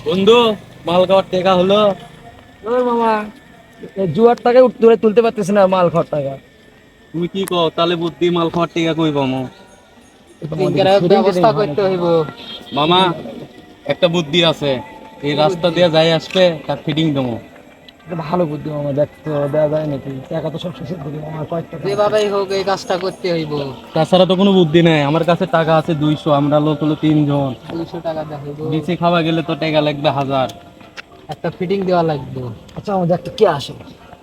বন্ধু, মাল খাওয়ার টাকা হলো? ওর মামা জুয়ার টাকা ধরে তুলতে পারতেছে না মাল খাওয়ার টাকা। তুমি কি কও? তাহলে বুদ্ধি মাল খাওয়ার টাকা কই পামো? ব্যবস্থা করতে হইব মামা, একটা বুদ্ধি আছে। এই রাস্তা দিয়ে যাই আসবে তার ফিটিং দেবো। ভালো বুদ্ধি মামা, দেখতে দেওয়া যায় নাকি? টাকা তো সব শেষের দিকে মামা, কয়েকটা যেভাবেই হোক এই কাজটা করতে হইব। তাছাড়া তো কোনো বুদ্ধি নাই। আমার কাছে টাকা আছে 200, আমরা লোক হলো 3 জন। 200 টাকা দেখাইব, বেশি খাওয়া গেলে তো টাকা লাগবে 1000। একটা ফিটিং দেওয়া লাগবে। আচ্ছা মামা, দেখতে কে আসে।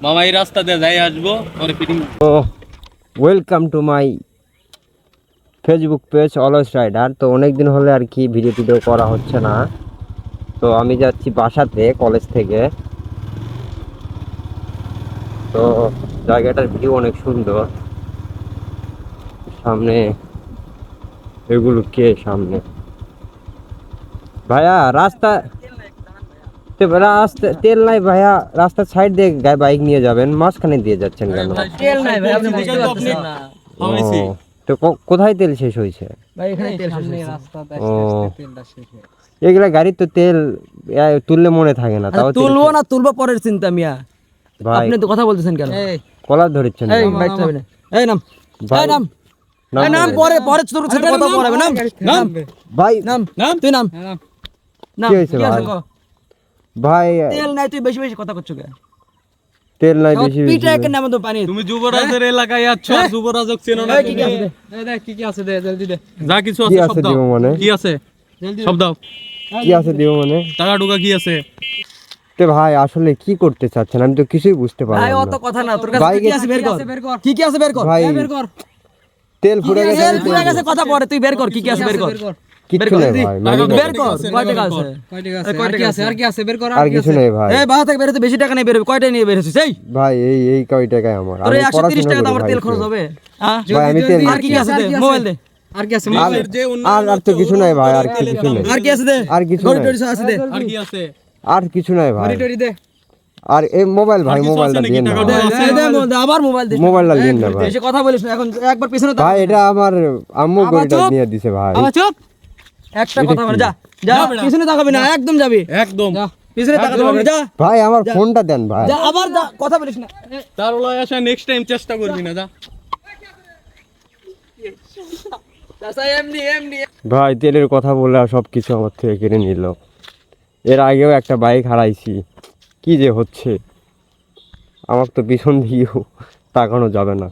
মামা, এই রাস্তা দিয়ে যাই আসবো, পরে fitting. Welcome to my Facebook page always rider. তো অনেক দিন হলে আর কি ভিডিও করা হচ্ছে না। তো আমি যাচ্ছি বাসাতে কলেজ থেকে। তো জায়গাটার ভিউ অনেক সুন্দর। সামনে এগুলো কে সামনে ভাইয়া রাস্তা রাস্তা তেল নাই ভাইয়া, রাস্তার সাইড দিয়ে বাইক নিয়ে যাবেন, মাঝখানে দিয়ে যাচ্ছেন কেন? তেল নাই ভাই, আপনি বুঝতে পারতেছেন না ও, তো কোথায় তেল শেষ হয়েছে ভাই, এখানে তেল শেষ সামনে হয়েছে। রাস্তাতে ও। আস্তে আস্তে তেলটা শেষ হয়। এগুলা গাড়ির তো তেল তুললে মনে থাকে না, তাও তেল তুলবো না তুলবো পরের চিন্তা মিয়া। ভাই আপনি তো কথা বলতেছেন কেন? এই কলার ধরেছেন এই না? বাইক চালাবি না। এই নাম, ভাই, এই নাম, নাম এই নাম, বলেন। পরে পরে তোর সাথে কথা বলাবে। নাম, নাম, ভাই নাম, তুই নাম, নাম। কি হয়েছে কি আছে ভাই? ক? ভাই তেল নাই, তুই বেশি বেশি কথা করছো কে? তেল নাই বেশি বেশি। পিঠে একে নাম তো পানি। তুমি যুবরাজের এলাকায় আছো, আর যুবরাজক চেনো না? এই কি কি আছে? এই দেখ কি কি আছে, দে জলদি দে। যা কিছু কি আছে আছে সব দাও। দিব মানে? কি আছে সব দাও। কি আছে দিব মানে? টাকা টুকা কি আছে? তে ভাই আসলে কি করতে চাচ্ছেন আমি তো কিছুই বুঝতে ভাই পারলাম অত না। কথা না, তোর কাছে ভাই, কি আছে বের কর। কি কি আছে বের কর। ভাই বের কর। তেল ফুরে গেছে, তেল আমি পুরা তেল গেছে, কথা পরে তুই বের কর। কি কি আছে বের কর। কিচ্ছু নেই ভাই, মানি না। বের কর, কয় টাকা আছে? কয় টাকা আছে? আর কি আছে? আর কি আছে? বের কর। আর কিছু নেই ভাই। এই বাসা থেকে বের হতে বেশি টাকা নেই, বের হবে। কয়টা নিয়ে বের হছিস? এই ভাই এই কয় টাকায় আমার, তোর আমি 130 টাকা তো পড়াশোনা আমার করি তেল ভাই। খরচ হবে। হ্যাঁ, ভাই আমি তেল আর কি কি আছে? দে মোবাইল দে। আর কি আছে? আর তো কিছু নাই ভাই, আর কিছু নেই। আর কি আছে? দে আর কিছু ঘড়ি নাই। টড়ি সব আছে দে। আর কি আছে? আর কিছু নাই ভাই। টরি দে। আর এই মোবাইল ভাই, কিছু মোবাইলটা আছে নাকি? দিন না টাকা ভাই। টুকা আছে? দে, দে, দে, আবার মোবাইল দে। মোবাইলটা দিন না ভাই। বেশি কথা বলিস না, এখন একবার পিছনে তাকা। ভাই এটা আমার আম্মু আবার গড়িটা চুপ। নিয়ে দিছে ভাই। আবার চুপ। একটা কথা বলে যা, যা, পিছনে তাকাবি না, একদম যাবি। একদম। পিছনে তাকাতে পারবি না, যা, ভাই আমার ফোনটা দেন ভাই। যা, আবার যা, কথা বলিস না। তার লয় আসা নেক্সট টাইম চেষ্টা করবি না, যা। ভাই তেলের কথা বলে আর সব কিছু আমার থেকে কেড়ে নিল। এর আগেও একটা বাইক হারাইছি, কি যে হচ্ছে। আমার তো পিছন দিয়েও তাকানো যাবে না।